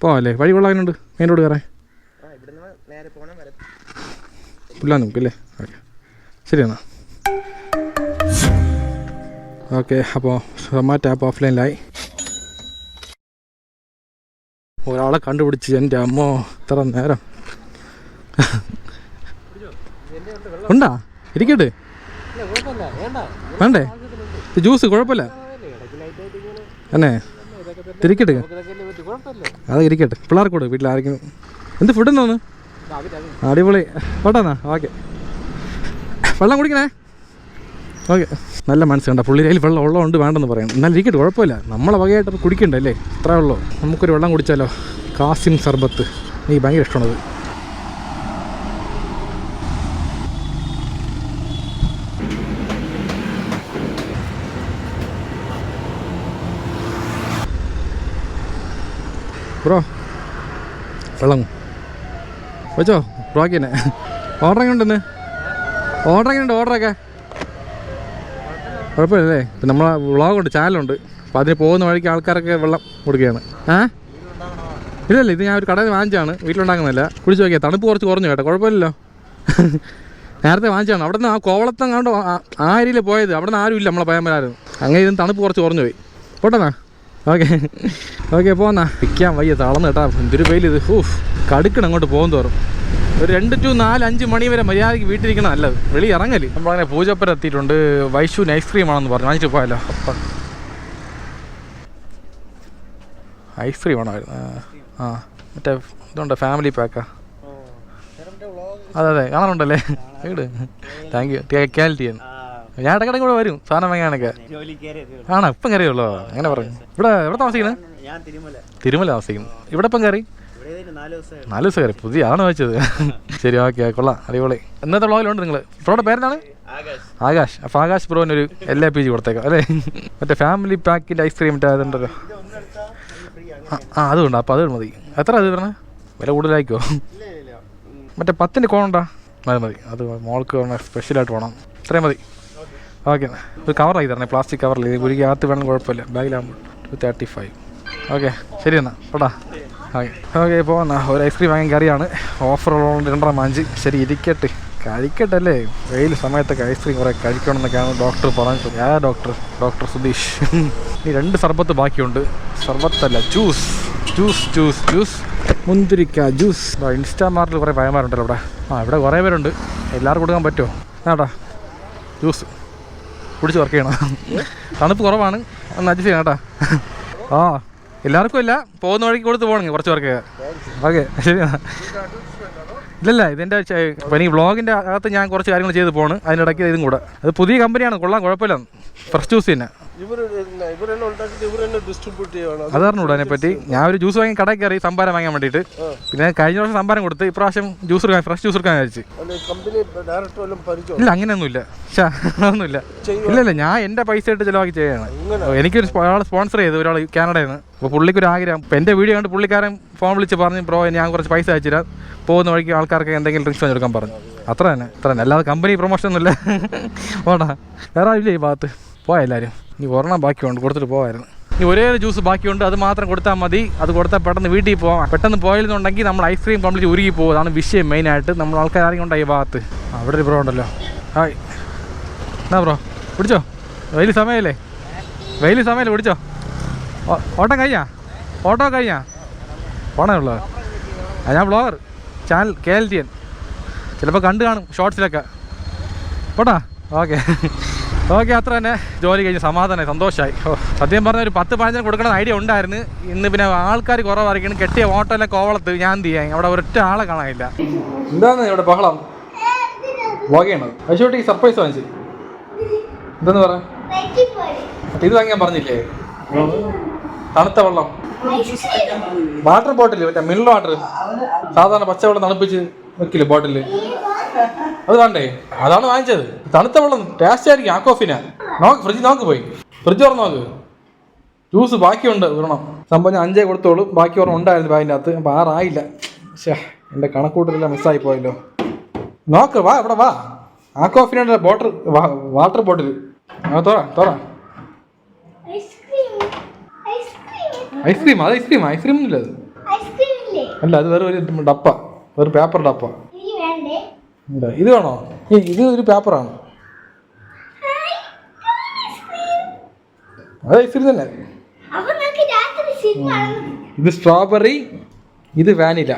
പോവാല്ലേ, വഴി കൊള്ളാനുണ്ട് മെയിൻ റോഡ് കയറാൻ? ഇല്ല നമുക്കല്ലേ? ഓക്കെ, ശരി എന്നാൽ. ഓക്കെ, അപ്പോൾ സൊമാറ്റോ ആപ്പ് ഓഫ്ലൈനിലായി. ഒരാളെ കണ്ടുപിടിച്ച്, എൻ്റെ അമ്മോ ഇത്ര നേരം. ഉണ്ടാ ഇരിക്കട്ടെ, വേണ്ടേ ജ്യൂസ്? കുഴപ്പമില്ല എന്നെ തിരിക്കട്ടെ, അത് ഇരിക്കട്ടെ. പിള്ളേർക്ക് കൂടെ വീട്ടിൽ ആർക്കും എന്ത് ഫുഡ് എന്തോന്ന്? അടിപൊളി പോട്ടെന്നാ. ഓക്കെ, വെള്ളം കുടിക്കണേ. ഓക്കെ, നല്ല മനസ്സ് കണ്ട പുള്ളി, അതിൽ വെള്ളം ഉള്ളതുകൊണ്ട് വേണ്ടെന്ന് പറയണം. എന്നാലും ഇരിക്കട്ടെ, കുഴപ്പമില്ല, നമ്മളെ വകയായിട്ട് കുടിക്കണ്ടല്ലേ, ഇത്രേ ഉള്ളൂ. നമുക്കൊരു വെള്ളം കുടിച്ചാലോ, കാസിം സർബത്ത്, എനിക്ക് ഭയങ്കര ഇഷ്ടമാണത്. ബ്രോ വെള്ളം വെച്ചോ ബ്രോക്ക് തന്നെ. ഓർഡർ എങ്ങനെയുണ്ടെന്ന്? ഓർഡർ എങ്ങനെയുണ്ട്? ഓർഡറൊക്കെ കുഴപ്പമില്ലല്ലേ? ഇപ്പം നമ്മളെ വ്ളോഗുണ്ട്, ചാനലുണ്ട്, അപ്പോൾ അതിന് പോകുന്ന വഴിക്ക് ആൾക്കാരൊക്കെ വെള്ളം കൊടുക്കുകയാണ്. ഇല്ലല്ല, ഇത് ഞാൻ ഒരു കടയിൽ വാങ്ങിച്ചാണ്, വീട്ടിലുണ്ടാക്കുന്നില്ല. കുടിച്ച് നോക്കിയാൽ തണുപ്പ് കുറച്ച് കുറഞ്ഞു കേട്ടോ, കുഴപ്പമില്ലല്ലോ. നേരത്തെ വാങ്ങിച്ചാണ്. അവിടെ നിന്ന് ആ കോവളത്തം കണ്ടോ ആ ഏരിയയിൽ പോയത്, അവിടെ നിന്ന് ആരും ഇല്ല, നമ്മളെ പയ്യന്മാരായിരുന്നു. അങ്ങനെ ഇതിന് തണുപ്പ് കുറച്ച് കുറഞ്ഞു പോയി. പോട്ടെന്നാ. ഓക്കെ ഓക്കെ, പോന്നാ. വിൽക്കാൻ വയ്യ, തളർന്ന് കേട്ടാ, എന്തൊരു വെയിൽ ഇത്. കടുക്കണം അങ്ങോട്ട് പോകും തോറും. ഒരു 2 to 4, 5 മണി വരെ മര്യാദയ്ക്ക് വീട്ടിലിരിക്കണം നല്ലത്, വെളി ഇറങ്ങല്. നമ്മളങ്ങനെ പൂജപ്പുര എത്തിയിട്ടുണ്ട്. വൈഷുവിന് ഐസ്ക്രീം ആണെന്ന് പറഞ്ഞു, വാങ്ങിച്ചു പോയാലോ. ഐസ്ക്രീം ആണോ? മറ്റേ ഇതുണ്ട്, ഫാമിലി പാക്കാ? അതെ കാണാറുണ്ടല്ലേ, വീട്. Thank you. കാലിറ്റിയൻ. ഞാൻ ഇടയ്ക്കിടയ്ക്ക് കൂടെ വരും സാധനം വാങ്ങാനൊക്കെ. ആണോ? ഇപ്പം കയറിയുള്ളോ? അങ്ങനെ പറഞ്ഞു. ഇവിടെ എവിടെ താമസിക്കുന്നത്? തിരുമല താമസിക്കുന്നു. ഇവിടെ ഇപ്പം കയറി 4 ദിവസം കയറി. പുതിയ ആണ് വെച്ചത്. ശരി, ഓക്കെ, കൊള്ളാം, അടിപൊളി. ഇന്നത്തെ വ്ളോഗിലുണ്ട് നിങ്ങൾ. ബ്രോയുടെ പേരെന്താണ്? ആകാശ്. അപ്പോൾ ആകാശ് ബ്രോനൊരു LAPG കൊടുത്തേക്കാം അല്ലേ? മറ്റേ ഫാമിലി പാക്കിൻ്റെ ഐസ്ക്രീം മറ്റേ അതുണ്ടല്ലോ. അതുകൊണ്ട്, അപ്പോൾ അത് മതി. എത്ര അത് പറഞ്ഞത്? വില കൂടുതലായിക്കോ? മറ്റേ 10 കോണുണ്ടാ? മതി. അത് മോൾക്ക് സ്പെഷ്യലായിട്ട് വേണം. ഇത്രയും മതി. ഓക്കെ, ഒരു കവറായി തരണേ, പ്ലാസ്റ്റിക് കവറിൽ. ഗുരിക്കകത്ത് വേണം, കുഴപ്പമില്ല. ബാഗിലാകുമ്പോൾ 235. ഓക്കെ, ശരി എന്നാൽ കേട്ടാ. ഓക്കെ ഓക്കെ, പോന്നാ. ഒരു ഐസ്ക്രീം വാങ്ങാൻ കറിയാണ്, ഓഫറുള്ളതുകൊണ്ട് 2.5. ശരി, ഇരിക്കട്ടെ, കഴിക്കട്ടല്ലേ. വെയിൽ സമയത്തൊക്കെ ഐസ്ക്രീം കുറേ കഴിക്കണം എന്നൊക്കെയാണ് ഡോക്ടർ പറഞ്ഞിട്ട്. ഡോക്ടർ സുധീഷ്. ഈ 2 സർബത്ത് ബാക്കിയുണ്ട്. സർബത്തല്ല, ജ്യൂസ് മുന്തിരിക്ക ജ്യൂസ്. ഇൻസ്റ്റാമാർട്ടിൽ കുറേ പയ്യന്മാരുണ്ടല്ലോ ഇവിടെ. ഇവിടെ കുറേ പേരുണ്ട്. എല്ലാവർക്കും കൊടുക്കാൻ പറ്റുമോ? കേട്ടാ, ജ്യൂസ് കുടിച്ച് വർക്ക് ചെയ്യണം. തണുപ്പ് കുറവാണ്, ഒന്ന് അഡ്ജസ്റ്റ് ചെയ്യണം കേട്ടോ. എല്ലാവർക്കും ഇല്ല, പോകുന്ന വഴിക്ക് കൊടുത്ത് പോകണമെങ്കിൽ കുറച്ച് പേർക്ക്. ഓക്കെ, ശരി. ഇല്ലല്ല, ഇതിൻ്റെ ഇപ്പം എനിക്ക് വ്ളോഗിൻ്റെ അകത്ത് ഞാൻ കുറച്ച് കാര്യങ്ങൾ ചെയ്ത് പോണ്, അതിനിടയ്ക്ക് ഇതും കൂടെ. അത് പുതിയ കമ്പനിയാണ്, കൊള്ളാം, കുഴപ്പമില്ല. ഫ്രഷ് ജ്യൂസ് തന്നെ. അതറിഞ്ഞൂടാ അതിനെപ്പറ്റി. ഞാൻ ഒരു ജ്യൂസ് വാങ്ങി കടയിൽ കയറി സംഭാരം വാങ്ങാൻ വേണ്ടിയിട്ട്. പിന്നെ കഴിഞ്ഞ വർഷം സംഭാരം കൊടുത്ത് ഇപ്രാവശ്യം ജ്യൂസ് എടുക്കാൻ, ഫ്രഷ് ജ്യൂസ് എടുക്കാൻ വിചാരിച്ചു. ഇല്ല, അങ്ങനെയൊന്നുമില്ല. അതൊന്നുമില്ല. ഇല്ല, ഞാൻ എൻ്റെ പൈസ ഇട്ട് ചിലവാക്കി ചെയ്യാണ്. എനിക്കൊരു ഒരാൾ സ്പോൺസർ ചെയ്തു, ഒരാൾ കാനഡയിൽ നിന്ന്. അപ്പോൾ പുള്ളിക്കൊരു ആഗ്രഹം. ഇപ്പം എൻ്റെ വീഡിയോ കണ്ട് പുള്ളിക്കാരൻ ഫോൺ വിളിച്ച് പറഞ്ഞു, ബ്രോ ഞാൻ കുറച്ച് പൈസ അയച്ചുതരാം, പോകുന്ന വഴിക്ക് ആൾക്കാർക്ക് എന്തെങ്കിലും ഡ്രിങ്ക്സ് വാങ്ങിയെടുക്കാൻ പറഞ്ഞു. അത്ര തന്നെ. അല്ലാതെ കമ്പനി പ്രൊമോഷൻ ഒന്നുമില്ല. ഓടാ, വേറെ ഇല്ല ഈ ഭാഗത്ത്. പോയാ എല്ലാവരും. ഇനി ഒരെണ്ണം ബാക്കിയുണ്ട്, കൊടുത്തിട്ട് പോകാമായിരുന്നു. ഇനി ഒരേ ജ്യൂസ് ബാക്കിയുണ്ട്, അത് മാത്രം കൊടുത്താൽ മതി. അത് കൊടുത്താൽ പെട്ടെന്ന് വീട്ടിൽ പോകാം. പെട്ടെന്ന് പോയെന്നുണ്ടെങ്കിൽ നമ്മൾ ഐസ്ക്രീം കംപ്ലീറ്റ് ഉരുകി പോകും. അതാണ് വിഷയം മെയിനായിട്ട്. നമ്മൾ ആൾക്കാർ ആരെങ്കിലും ഉണ്ടായി ഈ ഭാഗത്ത്. അവിടെ ഒരു ബ്രോ ഉണ്ടല്ലോ. ഹായ്, എന്നാ ബ്രോ പിടിച്ചോ? വെയിൽ സമയമല്ലേ? പിടിച്ചോ. ഓട്ടം കഴിഞ്ഞാ? പോണേ ഉള്ളൂ. ഞാൻ വ്ളോഗർ, ചാനൽ KLTN. ചിലപ്പോൾ കണ്ടു കാണും ഷോർട്സിലൊക്കെ. പോട്ടാ. ഓക്കെ. ഓക്കെ, അത്ര തന്നെ ജോലി കഴിഞ്ഞ് സമാധാനമായി, സന്തോഷമായി. സത്യം പറഞ്ഞാൽ ഒരു 10-15 കൊടുക്കണം ഐഡിയ ഉണ്ടായിരുന്നു. ഇന്ന് പിന്നെ ആൾക്കാർ കുറവായിരിക്കണം. കെട്ടിയ ഓട്ടോയിലെ കോവളത്ത് ഞാൻ എന്ത് ചെയ്യാൻ, അവിടെ ഒരൊറ്റ ആളെ കാണാനില്ല. എന്താണ് ഇവിടെ ബഹളം? വകയാണ് അശോട്ടി സർപ്രൈസ് വാങ്ങിച്ചു. എന്തെന്ന് പറ? ഇത് വാങ്ങിയാൻ പറഞ്ഞില്ലേ? തണുത്ത വെള്ളം, വാട്ടർ ബോട്ടിൽ, മറ്റേ മിനറൽ വാട്ടർ, സാധാരണ പച്ചവെള്ളം തണുപ്പിച്ച് വെക്കില്ലേ ബോട്ടില്, അത് വേണ്ടേ? അതാണ് വാങ്ങിച്ചത്. തണുത്ത വെള്ളം ടേസ്റ്റ് ആയിരിക്കും. ആക്കോഫിനാ. നോക്ക് ഫ്രിഡ്ജ്, നോക്ക് പോയി ഫ്രിഡ്ജ് തുറന്ന് നോക്ക്. ജ്യൂസ് ബാക്കിയുണ്ട് ഒരെണ്ണം. സംഭവം ഞാൻ 5 കൊടുത്തോളൂ, ബാക്കി ഒരെണ്ണം ഉണ്ടായിരുന്നു ബാഗിൻ്റെ അകത്ത്. അപ്പം 6 ആയില്ല. പക്ഷേ എൻ്റെ കണക്കൂട്ടലെല്ലാം മിസ്സായി പോയല്ലോ. നോക്ക്, വാ ഇവിടെ വാ. ആക്കോഫിനുണ്ട് വാട്ടർ ബോട്ടിൽ. തോറ ഐസ്ക്രീം. അത് ഐസ്ക്രീം ഒന്നുമില്ല. അത് അല്ല, അത് വേറെ ഒരു ഡപ്പ, ഒരു പേപ്പർ ഡപ്പ. ഇത് വേണോ? ഇത് ഒരു പേപ്പറാണ്. അത് ഐസ്ക്രീം തന്നെ. ഇത് സ്ട്രോബെറി, ഇത് വാനില.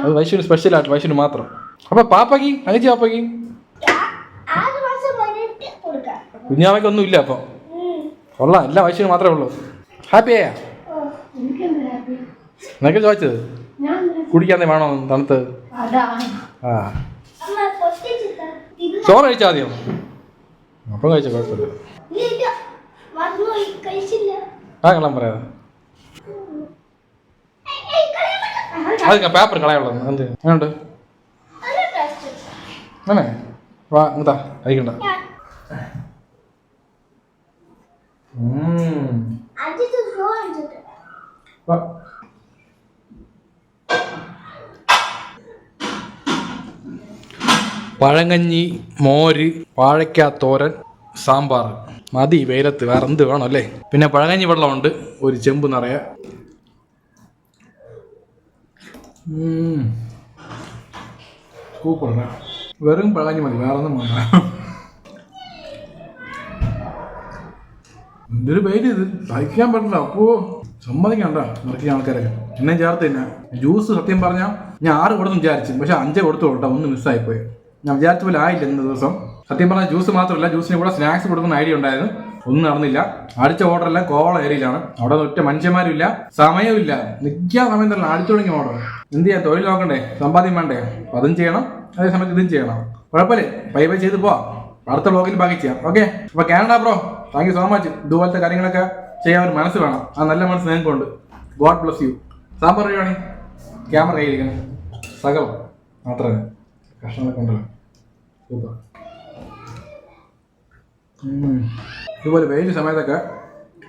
അത് വൈശുവിന് സ്പെഷ്യലായിട്ട്, വൈശുവിന് മാത്രം. അപ്പൊ പാപ്പയ്ക്ക്, അനിച്ചി പാപ്പയ്ക്ക്, കുഞ്ഞാമയ്ക്കൊന്നും ഇല്ല. അപ്പൊ കൊള്ളാം, എല്ലാം വൈശുവിന് മാത്രമേ ഉള്ളൂ. ഹാപ്പിയാ? എന്നൊക്കെ ചോദിച്ചത് കുടിക്കാന്നേ വേണോ തണുത്ത്? ആ, ചോറ് കഴിച്ചാൽ ആദ്യം, അപ്പം കഴിച്ച കുഴപ്പമില്ല. ആ കള്ളം പറയാതെ. അത് പേപ്പർ കളയുള്ളത് എന്ത് അങ്ങോട്ട് ആണേ? വാ എന്താ കഴിക്കണ്ട. പഴങ്കഞ്ഞി, മോര്, വാഴയ്ക്കാത്തോരൻ, സാമ്പാർ. മതി വെയിലത്ത്, വേറെ എന്ത് വേണം അല്ലേ? പിന്നെ പഴങ്കഞ്ഞി വെള്ളമുണ്ട്, ഒരു ചെമ്പ് നിറയെ. സൂപ്പർ. വെറും പഴങ്കഞ്ഞി മതി, വേറെ ഒന്നും വേണ്ട. എന്തൊരു പേര് ഇത്, സഹിക്കാൻ പറ്റില്ല. അപ്പോ സമ്മതിക്കണ്ട നിറയ്ക്കുന്ന ആൾക്കാരൊക്കെ. എന്നെ ചേർത്ത് തന്നെ ജ്യൂസ് സത്യം പറഞ്ഞാൽ ഞാൻ 6 കൊടുത്തു വിചാരിച്ചു, പക്ഷെ 5 കൊടുത്തു കേട്ടോ. ഒന്ന് മിസ്സായിപ്പോയി. ഞാൻ വിചാരിച്ച പോലെ ആയില്ല ഇന്ന ദിവസം. സത്യം പറഞ്ഞാൽ ജ്യൂസ് മാത്രമല്ല, ജ്യൂസിന് കൂടെ സ്നാക്സ് കൊടുക്കുന്ന ഐഡിയ ഉണ്ടായിരുന്നു. ഒന്നും നടന്നില്ല. അടിച്ച ഓർഡറെല്ലാം കോവളം ഏരിയയിലാണ്. അവിടെ ഒറ്റ മനുഷ്യന്മാരും ഇല്ല, സമയവും ഇല്ല. നിൽക്കാൻ സമയം തന്നെ അടിച്ചു തുടങ്ങിയ ഓർഡർ. എന്ത് ചെയ്യാം, തൊഴിൽ നോക്കണ്ടേ, സമ്പാദ്യം വേണ്ടേ? അതും ചെയ്യണം, അതേ സമയത്ത് ഇതും ചെയ്യണം. കുഴപ്പമില്ലേ, പൈ ചെയ്ത് പോവാം. അടുത്ത വ്ളോഗിൽ ബാക്കി ചെയ്യാം. ഓക്കെ. അപ്പോൾ Canada bro, thank you so much. ഇതുപോലത്തെ കാര്യങ്ങളൊക്കെ ചെയ്യാൻ ഒരു മനസ്സ് വേണം. ആ നല്ല മനസ്സ് നിങ്ങൾക്കുണ്ട്. God bless you. സാമ്പാർ കഴിയുവാണി ക്യാമറ കയ്യിരിക്കണം. സകലം മാത്രമേ കഷ്ണങ്ങളൊക്കെ ഉണ്ടല്ലോ. സൂപ്പർ. ഇതുപോലെ വെയിൽ സമയത്തൊക്കെ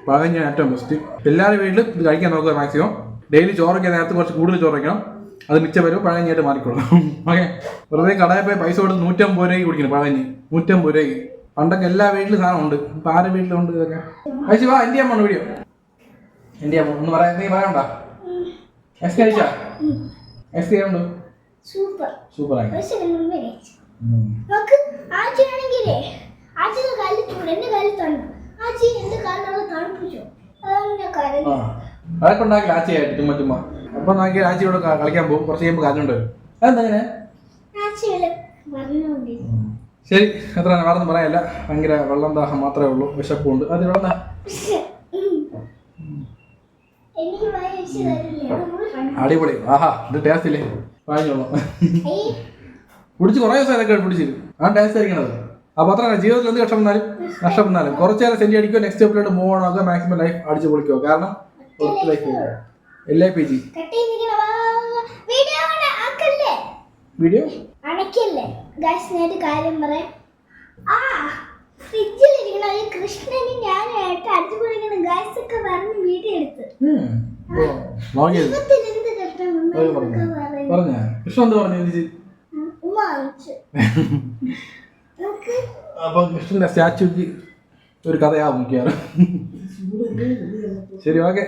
പഴങ്കഞ്ഞിയാണ് ഏറ്റവും ബെസ്റ്റ്. എല്ലാവരും വീട്ടിലും ഇത് കഴിക്കാൻ നോക്കുക മാക്സിമം. ഡെയിലി ചോറൊക്കെ നേരത്തെ കുറച്ച് കൂടുതൽ ചോറ് വയ്ക്കണം. അത് മിച്ചം വരും, പഴങ്കഞ്ഞിയായിട്ട് മാറിക്കൊള്ളും. ഓക്കെ. വെറുതെ കടയിൽ പോയി പൈസ കൊടുത്ത് 150 രൂപയ്ക്ക് കുടിക്കണം പഴങ്കഞ്ഞി. 150 രൂപയ്ക്ക്. പണ്ടൊക്കെ എല്ലാ വീട്ടിലും സാധനം ഉണ്ട്. ഇപ്പം ആരുടെ വീട്ടിലുണ്ട് ഇതൊക്കെ? കഴിച്ചു വാ. എൻ്റെ അമ്മ വീഡിയോ. എൻ്റെ അമ്മ ഒന്ന് പറയാൻ നീ പറയണ്ട. ഐസ് കഴിച്ചാ? ഐസ് ഉണ്ട്. സൂപ്പർ ആയി. അതൊക്കെ ഉണ്ടാക്കി ആച്ചയായിട്ട് ചുമ്മാ ചുമ്മാ. അപ്പൊ നോക്കി ആച്ചിയോട് കളിക്കാൻ പോകും. കുറച്ച് കഴിയുമ്പോൾ കാറ്റുണ്ട്. അതെന്താ? ശരി, എത്ര വേറൊന്നും പറയാനില്ല. ഭയങ്കര വെള്ളം ദാഹം മാത്രമേ ഉള്ളൂ, വിശപ്പുണ്ട്. അത് വെള്ളം അടിപൊളി. ആഹാ, ഇത് ടേസ്റ്റ് ഇല്ലേ? വാങ്ങിച്ചോളൂ. കുടിച്ച് കുറേ ദിവസം ഇതൊക്കെ പിടിച്ചിട്ട് ആ ടേസ്റ്റ് ആയിരിക്കണത്. അപ്പോൾ അത്ര ജീവിതത്തിൽ എന്ത് നഷ്ടപ്പെട്ടാലും കുറച്ച് നേരം സെൻറ്റി അടിക്കുക. നെക്സ്റ്റ് സ്റ്റെപ്പിലോട്ട് മൂവ് ഓൺ ആക്കുക. മാക്സിമം ലൈഫ് അടിച്ച് പൊളിക്കുക. കാരണം ലൈഫ് LIPG വീഡിയോ അടയ്ക്കല്ലേ ഗൈസ്. നേരെ കാര്യം പറയാം. ഫ്രിഡ്ജിലിരിക്കണ ഈ കൃഷ്ണനും ഞാനായിട്ട് അടിച്ചു പൊളിക്കുന്ന ഗൈസ് ഒക്കെ പറഞ്ഞ് വീഡിയോ എടുത്ത് അപ്പൊ കൃഷ്ണന്റെ സ്റ്റാച്ചുക്ക് ഒരു കഥയാവും മിക്കവാറും. ശരി, ഓക്കെ.